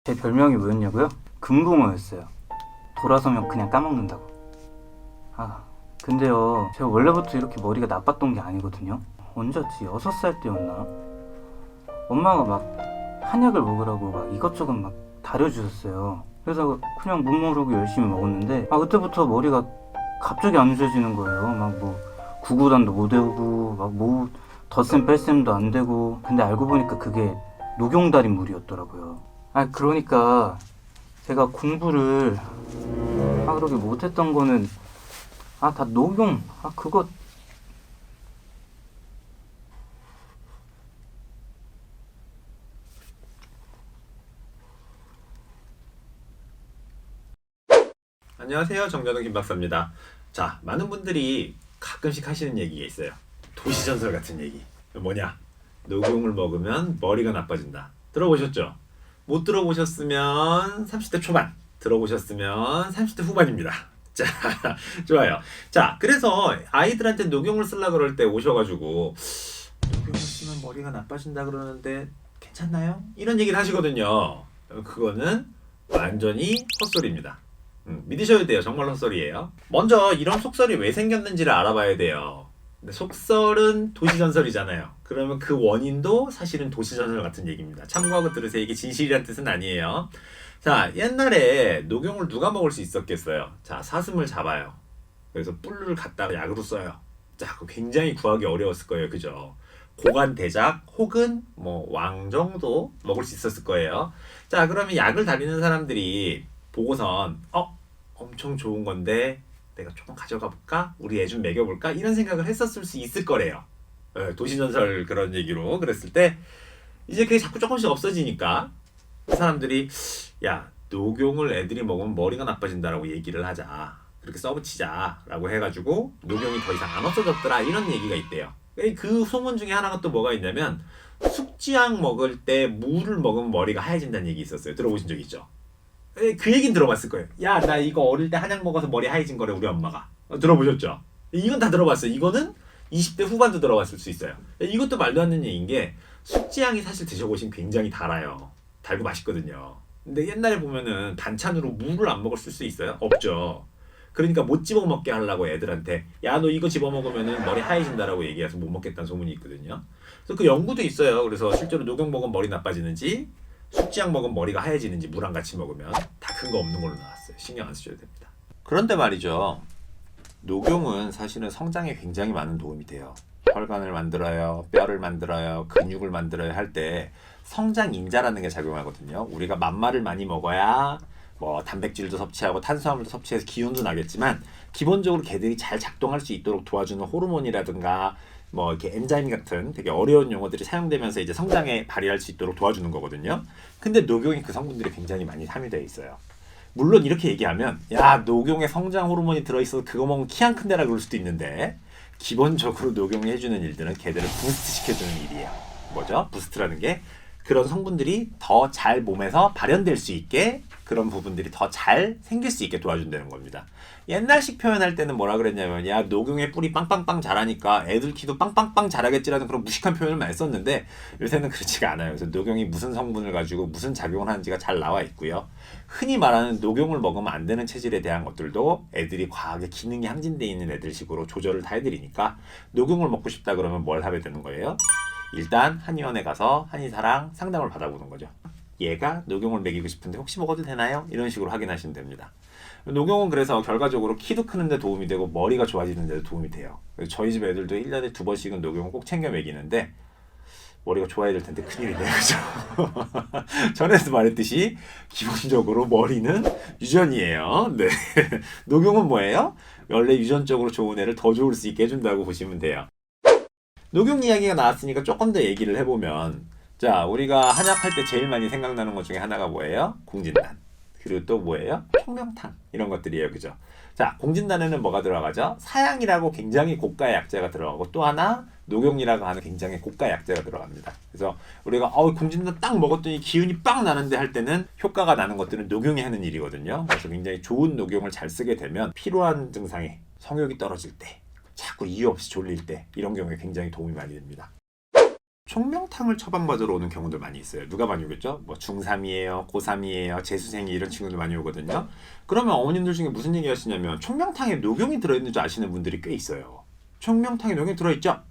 제 별명이 뭐였냐고요? 금붕어였어요. 돌아서면 그냥 까먹는다고. 근데요, 제가 원래부터 이렇게 머리가 나빴던 게 아니거든요. 언제였지? 6살 때였나? 엄마가 막 한약을 먹으라고 막 이것저것 막 다려주셨어요. 그래서 그냥 못 모르고 열심히 먹었는데, 그때부터 머리가 갑자기 안 좋아지는 거예요. 막 뭐 구구단도 못 외우고 막 뭐 덧셈 뺄셈도 안 되고. 근데 알고 보니까 그게 녹용달인 물이었더라고요. 그러니까 제가 공부를 그렇게 못했던 거는 다 녹용 그거. 안녕하세요. 정전호 김박사입니다. 자, 많은 분들이 가끔씩 하시는 얘기가 있어요. 도시전설 같은 얘기. 뭐냐? 녹용을 먹으면 머리가 나빠진다. 들어보셨죠? 못 들어보셨으면 30대 초반, 들어보셨으면 30대 후반입니다. 자, 좋아요. 자, 그래서 아이들한테 녹용을 쓰려고 그럴 때 오셔가지고 녹용을 쓰면 머리가 나빠진다 그러는데 괜찮나요? 이런 얘기를 하시거든요. 그거는 완전히 헛소리입니다. 믿으셔야 돼요. 정말 헛소리예요. 먼저 이런 속설이 왜 생겼는지를 알아봐야 돼요. 근데 속설은 도시전설이잖아요. 그러면 그 원인도 사실은 도시전설 같은 얘기입니다. 참고하고 들으세요. 이게 진실이란 뜻은 아니에요. 자, 옛날에 녹용을 누가 먹을 수 있었겠어요? 자, 사슴을 잡아요. 그래서 뿔을 갖다가 약으로 써요. 자, 그거 굉장히 구하기 어려웠을 거예요. 그죠? 고관대작 혹은 뭐 왕 정도 먹을 수 있었을 거예요. 자, 그러면 약을 다리는 사람들이 보고선 엄청 좋은 건데 내가 조금 가져가 볼까? 우리 애 좀 먹여볼까? 이런 생각을 했었을 수 있을 거래요. 도시전설 그런 얘기로 그랬을 때 이제 그게 자꾸 조금씩 없어지니까 사람들이 야, 녹용을 애들이 먹으면 머리가 나빠진다라고 얘기를 하자. 그렇게 써붙이자라고 해가지고 녹용이 더 이상 안 없어졌더라 이런 얘기가 있대요. 그 소문 중에 하나가 또 뭐가 있냐면 숙지약 먹을 때 물을 먹으면 머리가 하얘진다는 얘기 있었어요. 들어보신 적 있죠? 그 얘긴 들어봤을 거예요. 야, 나 이거 어릴 때 한약 먹어서 머리 하얘진 거래 우리 엄마가. 들어보셨죠? 이건 다 들어봤어요. 이거는 20대 후반도 들어봤을 수 있어요. 이것도 말도 안 되는 얘기인 게 숙지향이 사실 드셔보시면 굉장히 달아요. 달고 맛있거든요. 근데 옛날에 보면은 반찬으로 물을 안 먹을 수 있어요? 없죠. 그러니까 못 집어먹게 하려고 애들한테 야, 너 이거 집어먹으면은 머리 하얘진다라고 얘기해서 못 먹겠다는 소문이 있거든요. 그래서 그 연구도 있어요. 그래서 실제로 녹용 먹으면 머리 나빠지는지 숙지약 먹으면 머리가 하얘지는지 물랑 같이 먹으면 다 큰 거 없는 걸로 나왔어요. 신경 안 쓰셔도 됩니다. 그런데 말이죠. 녹용은 사실은 성장에 굉장히 많은 도움이 돼요. 혈관을 만들어요. 뼈를 만들어요. 근육을 만들어요 할 때 성장 인자라는 게 작용하거든요. 우리가 만마를 많이 먹어야 뭐 단백질도 섭취하고 탄수화물도 섭취해서 기운도 나겠지만 기본적으로 개들이 잘 작동할 수 있도록 도와주는 호르몬이라든가 뭐 이렇게 엔자임 같은 되게 어려운 용어들이 사용되면서 이제 성장에 발휘할 수 있도록 도와주는 거거든요. 근데 녹용이 그 성분들이 굉장히 많이 함유되어 있어요. 물론 이렇게 얘기하면 야, 녹용에 성장 호르몬이 들어있어서 그거 먹으면 키 안 큰데라 그럴 수도 있는데 기본적으로 녹용이 해주는 일들은 개들을 부스트 시켜주는 일이에요. 뭐죠? 부스트라는 게 그런 성분들이 더 잘 몸에서 발현될 수 있게 그런 부분들이 더 잘 생길 수 있게 도와준다는 겁니다. 옛날식 표현할 때는 뭐라 그랬냐면 야, 녹용의 뿌리 빵빵빵 자라니까 애들 키도 빵빵빵 자라겠지라는 그런 무식한 표현을 많이 썼는데 요새는 그렇지가 않아요. 그래서 녹용이 무슨 성분을 가지고 무슨 작용을 하는지가 잘 나와 있고요. 흔히 말하는 녹용을 먹으면 안 되는 체질에 대한 것들도 애들이 과하게 기능이 항진되어 있는 애들식으로 조절을 다 해드리니까 녹용을 먹고 싶다 그러면 뭘 하게 되는 거예요? 일단 한의원에 가서 한의사랑 상담을 받아보는 거죠. 얘가 녹용을 먹이고 싶은데 혹시 먹어도 되나요? 이런 식으로 확인하시면 됩니다. 녹용은 그래서 결과적으로 키도 크는데 도움이 되고 머리가 좋아지는 데도 도움이 돼요. 저희 집 애들도 1년에 2번씩은 녹용을 꼭 챙겨 먹이는데 머리가 좋아야 될 텐데 큰일이네요. 그죠? 전에도 말했듯이 기본적으로 머리는 유전이에요. 네. 녹용은 뭐예요? 원래 유전적으로 좋은 애를 더 좋을 수 있게 해준다고 보시면 돼요. 녹용 이야기가 나왔으니까 조금 더 얘기를 해보면 자, 우리가 한약할 때 제일 많이 생각나는 것 중에 하나가 뭐예요? 공진단. 그리고 또 뭐예요? 평명탕. 이런 것들이에요. 그죠? 자, 공진단에는 뭐가 들어가죠? 사양이라고 굉장히 고가의 약재가 들어가고 또 하나 녹용이라고 하는 굉장히 고가의 약재가 들어갑니다. 그래서 우리가 공진단 딱 먹었더니 기운이 빵 나는데 할 때는 효과가 나는 것들은 녹용이 하는 일이거든요. 그래서 굉장히 좋은 녹용을 잘 쓰게 되면 피로한 증상에 성욕이 떨어질 때 자꾸 이유 없이 졸릴 때 이런 경우에 굉장히 도움이 많이 됩니다. 총명탕을 처방받으러 오는 경우들 많이 있어요. 누가 많이 오겠죠? 뭐 중3이에요, 고3이에요, 재수생이 이런 친구들 많이 오거든요. 그러면 어머님들 중에 무슨 얘기 하시냐면 총명탕에 녹용이 들어있는 줄 아시는 분들이 꽤 있어요. 총명탕에 녹용이 들어있죠?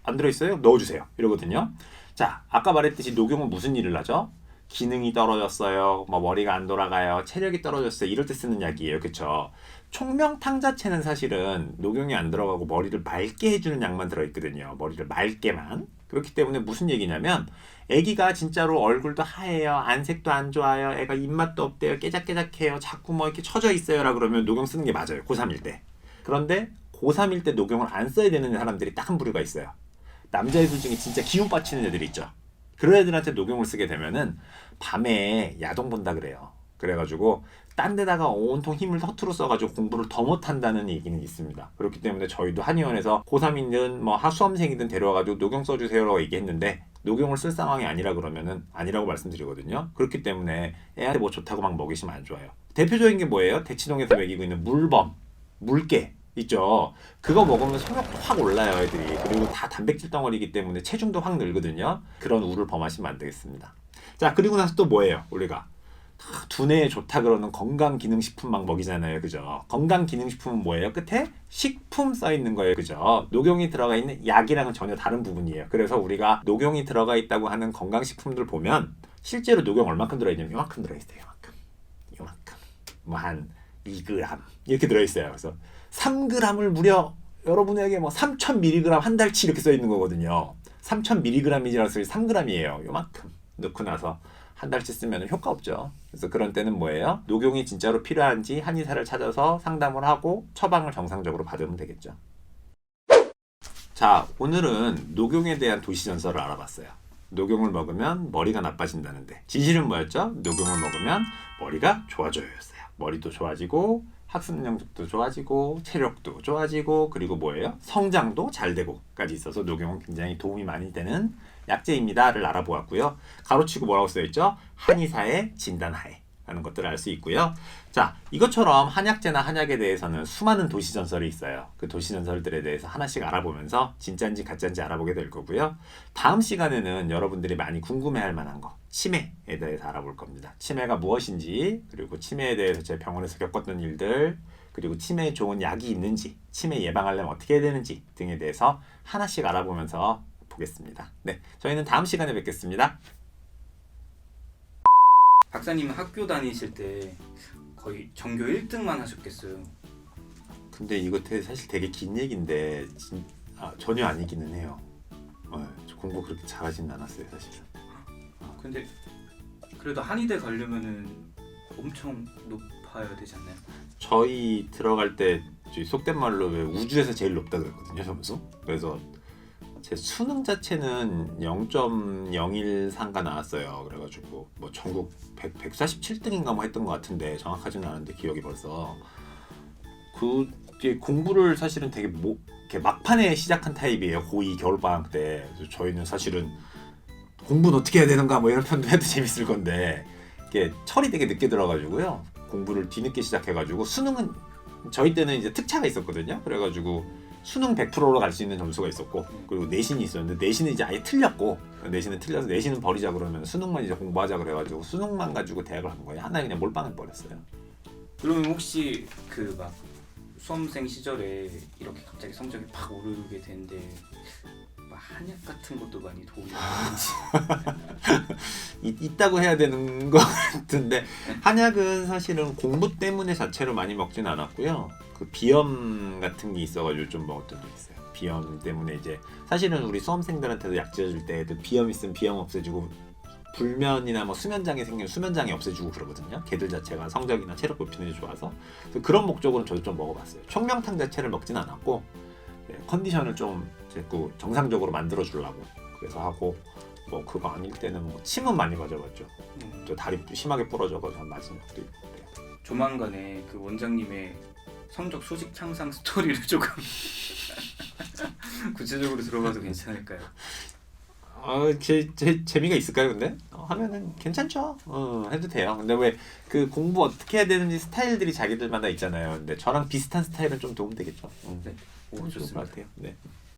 안 들어있어요? 넣어주세요. 이러거든요. 자, 아까 말했듯이 녹용은 무슨 일을 하죠? 기능이 떨어졌어요. 뭐 머리가 안 돌아가요. 체력이 떨어졌어요. 이럴 때 쓰는 약이에요. 그쵸? 총명탕 자체는 사실은 녹용이 안 들어가고 머리를 맑게 해주는 약만 들어있거든요. 머리를 맑게만. 그렇기 때문에 무슨 얘기냐면 애기가 진짜로 얼굴도 하얘요. 안색도 안 좋아요. 애가 입맛도 없대요. 깨작깨작해요. 자꾸 뭐 이렇게 처져 있어요. 라 그러면 녹용 쓰는 게 맞아요. 고3일 때. 그런데 고3일 때 녹용을 안 써야 되는 사람들이 딱 한 부류가 있어요. 남자애들 중에 진짜 기운 빠치는 애들이 있죠. 그런 애들한테 녹용을 쓰게 되면은 밤에 야동 본다 그래요. 그래가지고 딴 데다가 온통 힘을 허투루 써가지고 공부를 더 못한다는 얘기는 있습니다. 그렇기 때문에 저희도 한의원에서 고3이든 뭐 수험생이든 데려와가지고 녹용 써주세요라고 얘기했는데 녹용을 쓸 상황이 아니라 그러면은 아니라고 말씀드리거든요. 그렇기 때문에 애한테 뭐 좋다고 막 먹이시면 안 좋아요. 대표적인 게 뭐예요? 대치동에서 먹이고 있는 물범, 물개 있죠. 그거 먹으면 성욕도 확 올라요, 애들이. 그리고 다 단백질 덩어리이기 때문에 체중도 확 늘거든요. 그런 우를 범하시면 안 되겠습니다. 자, 그리고 나서 또 뭐예요? 우리가 두뇌에 좋다 그러는 건강기능식품 막 먹이잖아요. 그죠? 건강기능식품은 뭐예요? 끝에 식품 써 있는 거예요. 그죠? 녹용이 들어가 있는 약이랑은 전혀 다른 부분이에요. 그래서 우리가 녹용이 들어가 있다고 하는 건강식품들 보면 실제로 녹용 얼만큼 들어있냐면 요만큼 들어있어요. 요만큼. 뭐 한 2g 이렇게 들어있어요. 그래서 3g을 무려 여러분에게 뭐 3000mg 한 달치 이렇게 써 있는 거거든요. 3000mg이라서 3g이에요. 요만큼 넣고 나서 한 달치 쓰면 효과 없죠. 그래서 그런 때는 뭐예요? 녹용이 진짜로 필요한지 한의사를 찾아서 상담을 하고 처방을 정상적으로 받으면 되겠죠. 자, 오늘은 녹용에 대한 도시전설을 알아봤어요. 녹용을 먹으면 머리가 나빠진다는데 진실은 뭐였죠? 녹용을 먹으면 머리가 좋아져요였어요. 머리도 좋아지고 학습 능력도 좋아지고 체력도 좋아지고 그리고 뭐예요? 성장도 잘 되고까지 있어서 녹용은 굉장히 도움이 많이 되는 약재입니다를 알아보았고요. 가로치고 뭐라고 써있죠? 한의사의 진단하에 라는 것들을 알 수 있고요. 자, 이것처럼 한약재나 한약에 대해서는 수많은 도시전설이 있어요. 그 도시전설들에 대해서 하나씩 알아보면서 진짜인지 가짜인지 알아보게 될 거고요. 다음 시간에는 여러분들이 많이 궁금해할 만한 거 치매에 대해서 알아볼 겁니다. 치매가 무엇인지 그리고 치매에 대해서 제 병원에서 겪었던 일들 그리고 치매에 좋은 약이 있는지 치매 예방하려면 어떻게 해야 되는지 등에 대해서 하나씩 알아보면서 보겠습니다. 네, 저희는 다음 시간에 뵙겠습니다. 박사님은 학교 다니실 때 거의 전교 1등만 하셨겠어요. 근데 이거 사실 되게 긴 얘기인데 전혀 아니기는 해요. 저 공부 그렇게 잘하지는 않았어요, 사실은. 근데 그래도 한의대 가려면은 엄청 높아야 되지 않나요? 저희 들어갈 때 속된 말로 왜 우주에서 제일 높다 그랬거든요, 점수. 그래서 제 수능 자체는 0.013가 나왔어요. 그래가지고 뭐 전국 147등인가 뭐 했던 것 같은데 정확하지는 않은데 기억이 벌써 공부를 사실은 되게 이렇게 막판에 시작한 타입이에요. 고2 겨울방학 때. 그래서 저희는 사실은 공부는 어떻게 해야 되는가 뭐 이런 편도 해도 재밌을 건데 이게 철이 되게 늦게 들어가지고요. 공부를 뒤늦게 시작해가지고 수능은 저희 때는 이제 특차가 있었거든요. 그래가지고 수능 100%로 갈 수 있는 점수가 있었고 그리고 내신이 있었는데 내신은 이제 아예 틀렸고 내신은 틀려서 내신은 버리자 그러면 수능만 이제 공부하자 그래가지고 수능만 가지고 대학을 간 거예요. 하나에 그냥 몰빵해 버렸어요. 그러면 혹시 그 막 수험생 시절에 이렇게 갑자기 성적이 팍 오르게 되는데 막 한약 같은 것도 많이 도움이 되는지 있다고 해야 되는 것 같은데 한약은 사실은 공부 때문에 자체로 많이 먹진 않았고요. 그 비염 같은 게 있어가지고 좀 먹었던 적 있어요. 비염 때문에 이제 사실은 우리 수험생들한테도 약 지어줄 때 비염 있으면 비염 없애주고 불면이나 뭐 수면장애 생기면 수면장애 없애주고 그러거든요. 걔들 자체가 성적이나 체력 높이는 게 좋아서 그래서 그런 목적으로 저도 좀 먹어봤어요. 총명탕 자체를 먹진 않았고 컨디션을 좀 자꾸 정상적으로 만들어 주려고 그래서 하고 뭐 그거 아닐 때는 뭐 침은 많이 맞아봤죠. 저 다리도 심하게 부러져가지고 맞은 적도 있고 그래요. 조만간에 그 원장님의 성적 수직 향상 스토리를 조금 구체적으로 들어봐도 괜찮을까요? 재미가 있을까요, 근데? 하면은 괜찮죠. 해도 돼요. 근데 왜 그 공부 어떻게 해야 되는지 스타일들이 자기들마다 있잖아요. 근데 저랑 비슷한 스타일은 좀 도움 되겠죠. 네. 오, 좋을 것 좋습니다. 같아요. 네.